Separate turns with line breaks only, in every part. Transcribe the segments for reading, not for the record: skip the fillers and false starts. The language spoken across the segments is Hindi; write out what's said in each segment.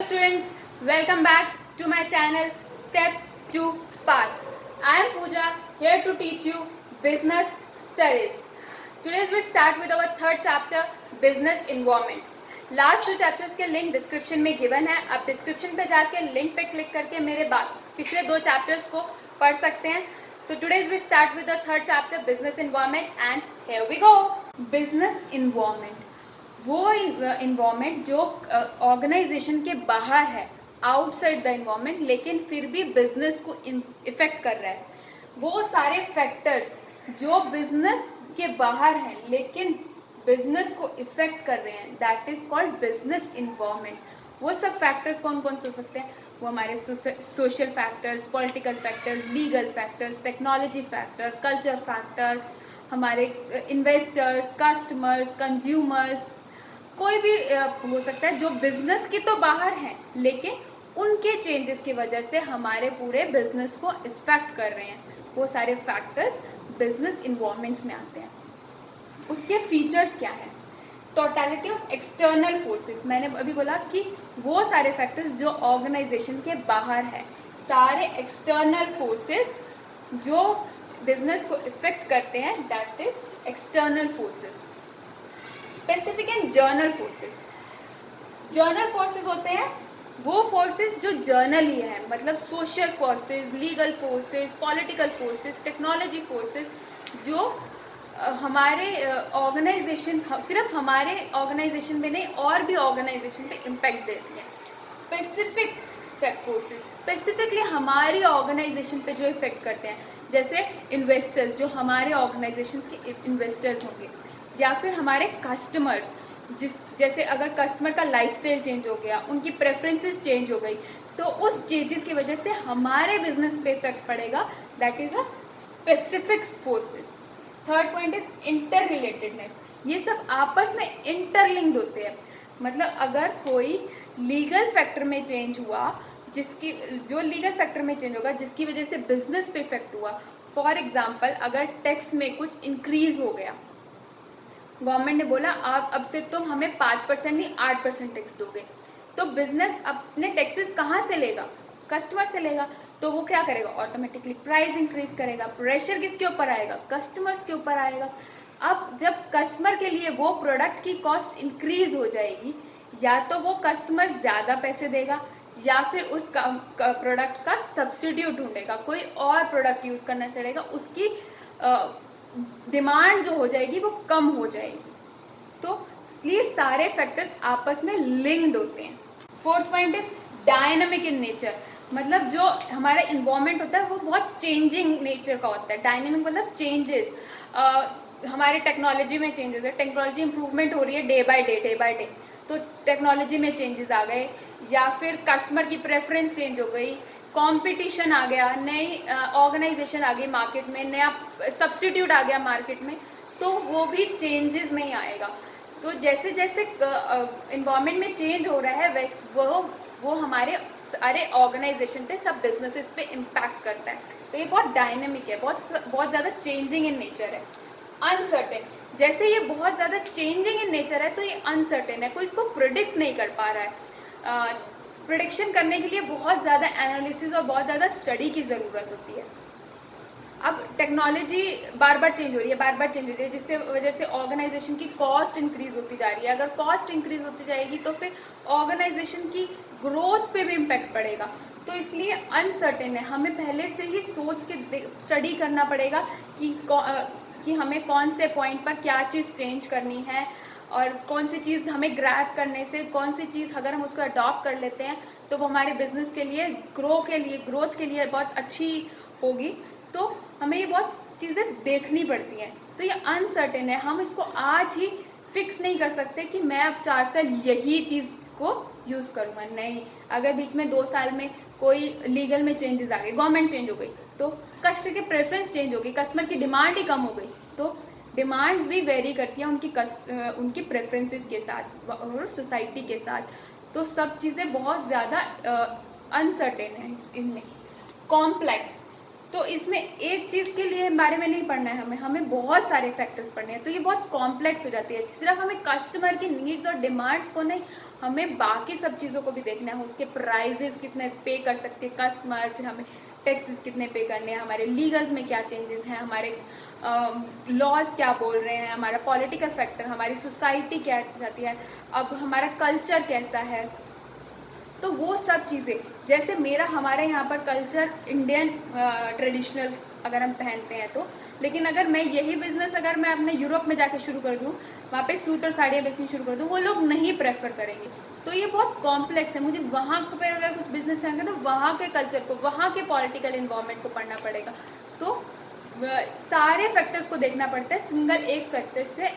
Students, welcome back to my channel Step 2 Path. I am Pooja, here to teach you business studies. Today we start with our third chapter, business environment. Last two chapters के लिंक डिस्क्रिप्शन में गिवन है. आप डिस्क्रिप्शन पे जाके लिंक पे क्लिक करके मेरे पिछले दो चैप्टर्स को पढ़ सकते हैं. So today we start with the third chapter, business environment, and here we go. Business environment वो इन्वायरमेंट जो ऑर्गेनाइजेशन के बाहर है, आउटसाइड द इन्वायरमेंट, लेकिन फिर भी बिजनेस को इफेक्ट कर रहा है. वो सारे फैक्टर्स जो बिजनेस के बाहर हैं लेकिन बिजनेस को इफेक्ट कर रहे हैं, that is called business environment. वो सब फैक्टर्स कौन कौन से हो सकते हैं? वो हमारे social factors, political factors, legal factors, technology factor, culture factor, हमारे इन्वेस्टर्स, कस्टमर्स, कंज्यूमर्स, कोई भी हो सकता है जो बिजनेस के तो बाहर हैं लेकिन उनके चेंजेस की वजह से हमारे पूरे बिजनेस को इफेक्ट कर रहे हैं. वो सारे फैक्टर्स बिजनेस इन्वायरमेंट्स में आते हैं. उसके फीचर्स क्या है? Totality of external forces. मैंने अभी बोला कि वो सारे फैक्टर्स जो ऑर्गेनाइजेशन के बाहर है, सारे एक्सटर्नल फोर्सेस जो बिजनेस को इफेक्ट करते हैं, that is external forces. Specific and journal forces. Journal forces होते हैं वो फोर्सेस जो जर्नली है, मतलब social forces, legal forces, political forces, technology forces, जो हमारे ऑर्गेनाइजेशन, सिर्फ हमारे ऑर्गेनाइजेशन में नहीं और भी ऑर्गेनाइजेशन पे इम्पैक्ट देती हैं. स्पेसिफिक फोर्सेस स्पेसिफिकली हमारी ऑर्गेनाइजेशन पे जो इफेक्ट करते हैं, जैसे इन्वेस्टर्स जो हमारे ऑर्गेनाइजेशन के इन्वेस्टर्स होंगे, या फिर हमारे कस्टमर्स, जैसे अगर कस्टमर का लाइफस्टाइल चेंज हो गया, उनकी प्रेफरेंसेस चेंज हो गई, तो उस चेंजेस की वजह से हमारे बिजनेस पे इफेक्ट पड़ेगा. That is a specific forces. Third point is inter relatedness. ये सब आपस में इंटरलिंक्ड होते हैं. मतलब अगर कोई लीगल फैक्टर में चेंज हुआ, जो लीगल फैक्टर में चेंज होगा जिसकी वजह से बिजनेस पे इफेक्ट हुआ. फॉर एग्जाम्पल, अगर टैक्स में कुछ इंक्रीज हो गया, गवर्नमेंट ने बोला आप अब से तुम हमें 5% नहीं 8% टैक्स दोगे, तो बिजनेस अपने टैक्सेस कहाँ से लेगा? कस्टमर से लेगा. तो वो क्या करेगा? ऑटोमेटिकली प्राइस इंक्रीज करेगा. प्रेशर किसके ऊपर आएगा? कस्टमर्स के ऊपर आएगा. अब जब कस्टमर के लिए वो प्रोडक्ट की कॉस्ट इंक्रीज हो जाएगी, या तो वो कस्टमर ज़्यादा पैसे देगा या फिर उस प्रोडक्ट का सब्सिट्यूट ढूंढेगा, कोई और प्रोडक्ट यूज़ करना चलेगा, उसकी डिमांड जो हो जाएगी वो कम हो जाएगी. तो ये सारे फैक्टर्स आपस में लिंक्ड होते हैं. Fourth point is dynamic in nature. मतलब जो हमारा इन्वायरमेंट होता है वो बहुत चेंजिंग नेचर का होता है. डायनामिक मतलब चेंजेस. हमारे टेक्नोलॉजी में चेंजेस है, टेक्नोलॉजी इंप्रूवमेंट हो रही है डे बाय डे, तो टेक्नोलॉजी में चेंजेस आ गए, या फिर कस्टमर की प्रेफरेंस चेंज हो गई, कंपटीशन आ गया, नई ऑर्गेनाइजेशन आ गई मार्केट में, नया सब्स्टिट्यूट आ गया मार्केट में, तो वो भी चेंजेस में ही आएगा. तो जैसे जैसे इन्वायरमेंट में चेंज हो रहा है वैसे वो हमारे सारे ऑर्गेनाइजेशन पे, सब बिजनेसेस पे इम्पैक्ट करता है. तो ये बहुत डायनेमिक है, बहुत ज़्यादा चेंजिंग इन नेचर है. अनसर्टेन. जैसे ये बहुत ज़्यादा चेंजिंग इन नेचर है तो ये अनसर्टेन है, कोई इसको प्रिडिक्ट नहीं कर पा रहा है. प्रिडिक्शन करने के लिए बहुत ज़्यादा एनालिसिस और बहुत ज़्यादा स्टडी की ज़रूरत होती है. अब टेक्नोलॉजी बार बार चेंज हो रही है, जिससे वजह से ऑर्गेनाइजेशन की कॉस्ट इंक्रीज होती जा रही है. अगर कॉस्ट इंक्रीज होती जाएगी तो फिर ऑर्गेनाइजेशन की ग्रोथ पे भी इम्पैक्ट पड़ेगा. तो इसलिए अनसर्टेन है. हमें पहले से ही सोच के स्टडी करना पड़ेगा कि हमें कौन से पॉइंट पर क्या चीज़ चेंज करनी है, और कौन सी चीज़ हमें ग्रैब करने से, कौन सी चीज़ अगर हम उसको अडॉप्ट कर लेते हैं तो वो हमारे बिजनेस के लिए ग्रोथ के लिए बहुत अच्छी होगी. तो हमें ये बहुत चीज़ें देखनी पड़ती हैं. तो ये अनसर्टेन है. हम इसको आज ही फिक्स नहीं कर सकते कि मैं अब 4 साल यही चीज़ को यूज़ करूँगा. नहीं, अगर बीच में 2 साल में कोई लीगल में चेंजेस आ गए, गवर्नमेंट चेंज हो गई, तो कस्टमर की प्रेफरेंस चेंज हो गई, कस्टमर की डिमांड ही कम हो गई, तो डिमांड्स भी वेरी करती हैं उनकी प्रेफरेंसेस के साथ और सोसाइटी के साथ. तो सब चीज़ें बहुत ज़्यादा अनसर्टेन है इनमें. कॉम्प्लेक्स. तो इसमें एक चीज़ के लिए बारे में नहीं पढ़ना है, हमें बहुत सारे फैक्टर्स पढ़ने हैं. तो ये बहुत कॉम्प्लेक्स हो जाती है. सिर्फ हमें कस्टमर की नीड्स और डिमांड्स को नहीं, हमें बाकी सब चीज़ों को भी देखना है, उसके प्राइजेस कितने पे कर सकते हैं कस्टमर, फिर हमें टैक्सेस कितने पे करने हैं, हमारे लीगल्स में क्या चेंजेस हैं, हमारे लॉज क्या बोल रहे हैं, हमारा पॉलिटिकल फैक्टर, हमारी सोसाइटी क्या चाहती है, अब हमारा कल्चर कैसा है। तो वो सब चीज़ें, जैसे हमारे यहाँ पर कल्चर इंडियन ट्रेडिशनल अगर हम पहनते हैं तो, लेकिन अगर मैं यही बिजनेस अगर मैं अपने यूरोप में जाके शुरू कर दूँ, वहाँ पे सूट और साड़ियाँ बेचनी शुरू कर दूँ, वो लोग नहीं प्रेफर करेंगे। तो ये बहुत कॉम्प्लेक्स है, मुझे वहाँ पे अगर कुछ बिजनेस करना है तो वहाँ के कल्चर को, वहाँ के पॉलिटिकल इन्वायरमेंट को पढ़ना पड़ेगा। तो सारे फैक्टर्स को देखना पड़ता है, सिंगल एक फैक्टर से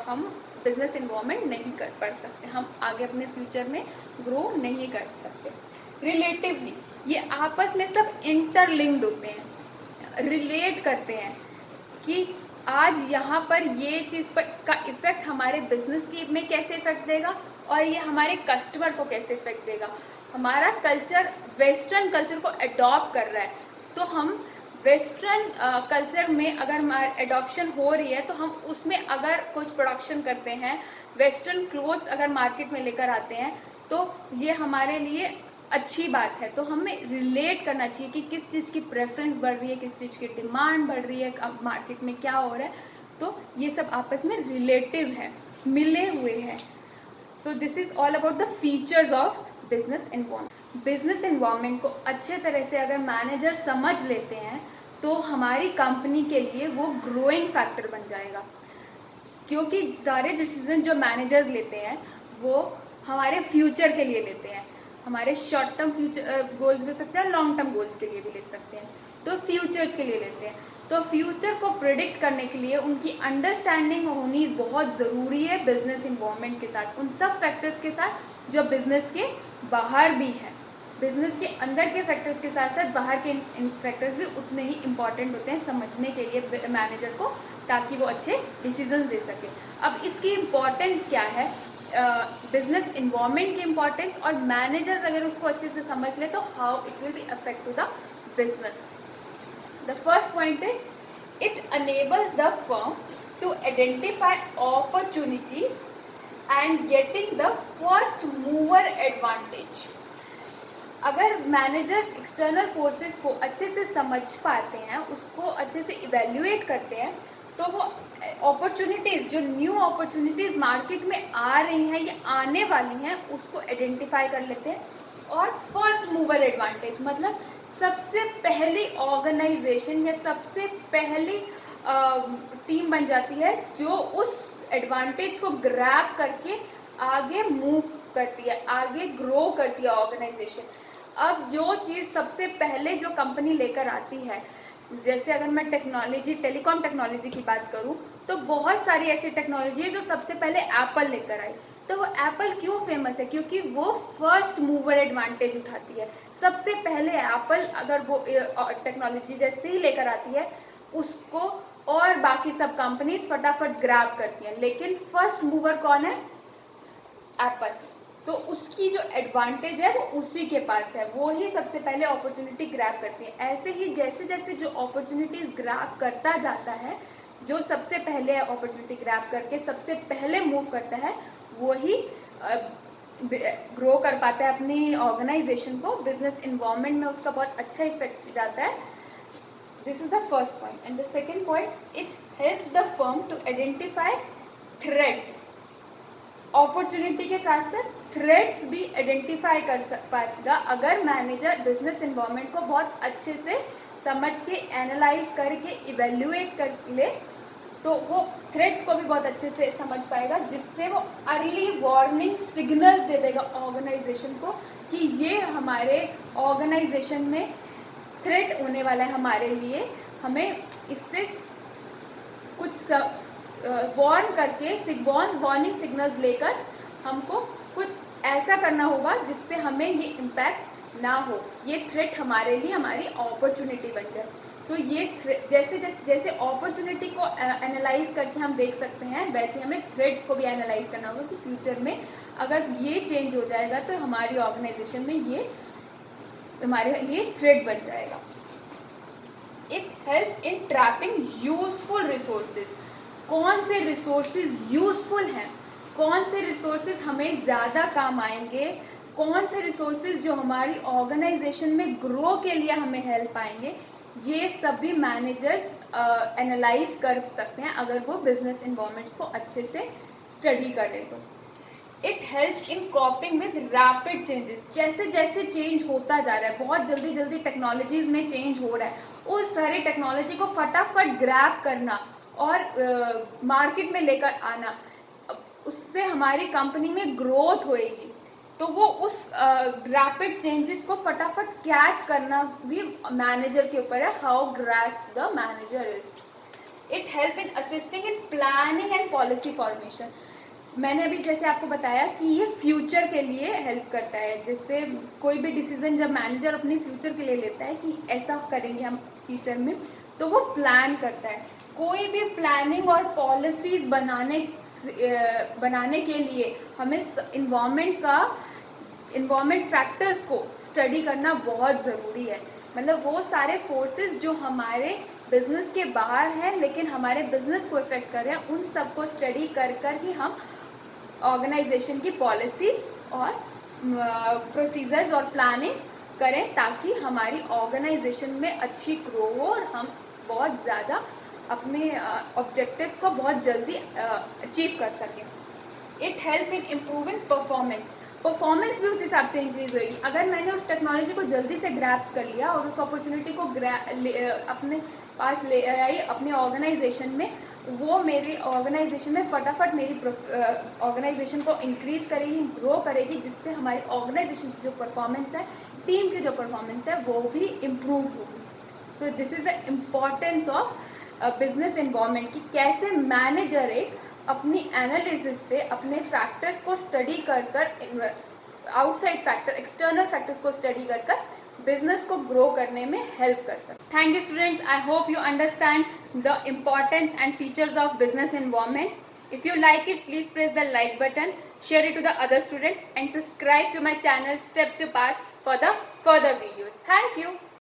हम बिजनेस इन्वायरमेंट नहीं कर पा सकते, हम आगे अपने फ्यूचर में ग्रो नहीं कर सकते। रिलेटिवली ये आपस में सब इंटरलिंक्ड होते हैं, रिलेट करते हैं कि आज यहाँ पर ये चीज़ पर का इफ़ेक्ट हमारे बिजनेस की में कैसे इफेक्ट देगा और ये हमारे कस्टमर को कैसे इफेक्ट देगा। हमारा कल्चर वेस्टर्न कल्चर को अडॉप्ट कर रहा है, तो हम वेस्टर्न कल्चर में अगर एडॉप्शन हो रही है तो हम उसमें अगर कुछ प्रोडक्शन करते हैं, वेस्टर्न क्लोथ्स अगर मार्केट में लेकर आते हैं, तो ये हमारे लिए अच्छी बात है। तो हमें रिलेट करना चाहिए कि किस चीज़ की प्रेफरेंस बढ़ रही है, किस चीज़ की डिमांड बढ़ रही है, अब मार्केट में क्या हो रहा है। तो ये सब आपस में रिलेटिव है, मिले हुए हैं। So this is all about the features of business environment. Business environment को अच्छे तरह से अगर मैनेजर समझ लेते हैं तो हमारी कंपनी के लिए वो ग्रोइंग फैक्टर बन जाएगा, क्योंकि सारे डिसीजन जो मैनेजर्स लेते हैं वो हमारे फ्यूचर के लिए लेते हैं। हमारे शॉर्ट टर्म फ्यूचर गोल्स भी हो सकते हैं, लॉन्ग टर्म गोल्स के लिए भी ले सकते हैं, तो फ्यूचर्स के लिए लेते हैं। तो फ्यूचर को प्रिडिक्ट करने के लिए उनकी अंडरस्टैंडिंग होनी बहुत ज़रूरी है बिजनेस इन्वायरमेंट के साथ, उन सब फैक्टर्स के साथ जो बिजनेस के बाहर भी हैं। बिजनेस के अंदर के फैक्टर्स के साथ साथ बाहर के फैक्टर्स भी उतने ही इम्पॉर्टेंट होते हैं समझने के लिए मैनेजर को, ताकि वो अच्छे डिसीजंस दे सके। अब इसकी इम्पॉर्टेंस क्या है, बिजनेस इन्वायरमेंट की इम्पॉर्टेंस, और मैनेजर्स अगर उसको अच्छे से समझ ले तो how it will be affect to the business. The first point है, it enables the firm to identify opportunities and getting the first mover advantage। अगर मैनेजर्स एक्सटर्नल फोर्सेस को अच्छे से समझ पाते हैं, उसको अच्छे से इवेल्युएट करते हैं, तो वो अपॉर्चुनिटीज़, जो न्यू अपॉर्चुनिटीज़ मार्केट में आ रही हैं या आने वाली हैं, उसको आइडेंटिफाई कर लेते हैं। और फर्स्ट मूवर एडवांटेज मतलब सबसे पहली ऑर्गेनाइजेशन या सबसे पहली टीम बन जाती है जो उस एडवांटेज को ग्रैब करके आगे मूव करती है, आगे ग्रो करती है ऑर्गेनाइजेशन। अब जो चीज़ सबसे पहले जो कंपनी लेकर आती है, जैसे अगर मैं टेक्नोलॉजी, टेलीकॉम टेक्नोलॉजी की बात करूं, तो बहुत सारी ऐसी टेक्नोलॉजी है जो सबसे पहले एप्पल लेकर आई। तो वो एप्पल क्यों फेमस है, क्योंकि वो फर्स्ट मूवर एडवांटेज उठाती है। सबसे पहले एप्पल अगर वो टेक्नोलॉजी जैसे ही लेकर आती है, उसको और बाकी सब कंपनीज फटाफट ग्रैब करती हैं, लेकिन फर्स्ट मूवर कौन है, एप्पल। तो उसकी जो एडवांटेज है वो उसी के पास है, वो ही सबसे पहले अपॉर्चुनिटी ग्रैब करती है। ऐसे ही जैसे जैसे जो अपॉर्चुनिटीज ग्रैब करता जाता है, जो सबसे पहले अपॉर्चुनिटी ग्रैब करके सबसे पहले मूव करता है, वो ही ग्रो कर पाता है अपनी ऑर्गेनाइजेशन को। बिजनेस इन्वायरमेंट में उसका बहुत अच्छा इफेक्ट जाता है। This is the first point. And the second point, it helps the firm to identify threats. Opportunity के साथ साथ थ्रेट्स भी आइडेंटिफाई कर पाएगा अगर मैनेजर बिजनेस इन्वायरमेंट को बहुत अच्छे से समझ के, एनालाइज करके, इवेल्युएट कर ले, तो वो थ्रेट्स को भी बहुत अच्छे से समझ पाएगा, जिससे वो अर्ली वार्निंग सिग्नल्स दे देगा ऑर्गेनाइजेशन को कि ये हमारे ऑर्गेनाइजेशन में थ्रेट होने वाला है हमारे लिए, हमें इससे कुछ वार्न करके, वार्निंग सिग्नल्स लेकर हमको कुछ ऐसा करना होगा जिससे हमें ये इम्पैक्ट ना हो, ये थ्रेट हमारे लिए हमारी अपॉर्चुनिटी बन जाए। सो ये जैसे जैसे जैसे अपॉर्चुनिटी को एनालाइज करके हम देख सकते हैं, वैसे हमें थ्रेट्स को भी एनालाइज करना होगा कि फ्यूचर में अगर ये चेंज हो जाएगा तो हमारी ऑर्गेनाइजेशन में ये हमारे लिए थ्रेट बन जाएगा। It helps in trapping useful resources. कौन से रिसोर्सेज यूजफुल हैं, कौन से रिसोर्सेज हमें ज़्यादा काम आएंगे, कौन से रिसोर्सेज जो हमारी ऑर्गेनाइजेशन में ग्रो के लिए हमें हेल्प आएंगे, ये सभी मैनेजर्स एनालाइज कर सकते हैं अगर वो बिजनेस इन्वायरमेंट्स को अच्छे से स्टडी करें तो। It helps in कॉपिंग with rapid changes. जैसे जैसे चेंज होता जा रहा है, बहुत जल्दी जल्दी टेक्नोलॉजीज में चेंज हो रहा है, उस सारी टेक्नोलॉजी को फटाफट ग्रैब करना और मार्केट में लेकर आना, उससे हमारी कंपनी में ग्रोथ होएगी। तो वो उस रैपिड चेंजेस को फटाफट कैच करना भी मैनेजर के ऊपर है, how grasp the manager is. It help in assisting in planning and policy formation. मैंने अभी जैसे आपको बताया कि ये फ्यूचर के लिए हेल्प करता है। जैसे कोई भी डिसीजन जब मैनेजर अपने फ्यूचर के लिए लेता है कि ऐसा करेंगे हम फ्यूचर में, तो वो प्लान करता है। कोई भी प्लानिंग और पॉलिसीज बनाने के लिए हमें इन्वायरमेंट फैक्टर्स को स्टडी करना बहुत ज़रूरी है। मतलब वो सारे फोर्सेस जो हमारे बिजनेस के बाहर हैं लेकिन हमारे बिजनेस को इफेक्ट कर रहे हैं, उन सबको स्टडी कर कर ही हम ऑर्गेनाइजेशन की पॉलिसीज और प्रोसीजर्स और प्लानिंग करें, ताकि हमारी ऑर्गेनाइजेशन में अच्छी ग्रो हो और हम बहुत ज़्यादा अपने ऑब्जेक्टिव्स को बहुत जल्दी अचीव कर सकें। It help in improving performance भी उस हिसाब से इंक्रीज होगी। अगर मैंने उस टेक्नोलॉजी को जल्दी से ग्रैप्स कर लिया और उस अपॉर्चुनिटी को अपने पास ले आई अपने ऑर्गेनाइजेशन में, वो मेरे ऑर्गेनाइजेशन में फटाफट मेरी ऑर्गेनाइजेशन को इंक्रीज करेगी, ग्रो करेगी, जिससे हमारी ऑर्गेनाइजेशन की जो परफॉर्मेंस है, टीम की जो परफॉर्मेंस है, वो भी इम्प्रूव होगी। So this is the importance of business environment की कैसे मैनेजर एक अपनी एनालिसिस से अपने फैक्टर्स को स्टडी कर कर, आउटसाइड फैक्टर, एक्सटर्नल फैक्टर्स को स्टडी कर कर बिजनेस को ग्रो करने में हेल्प कर सकते। Thank you students, I hope you understand the importance and features of business environment. If you like it, please press the like button, share it to the other student and subscribe to my channel Step to Path for the further videos. Thank you.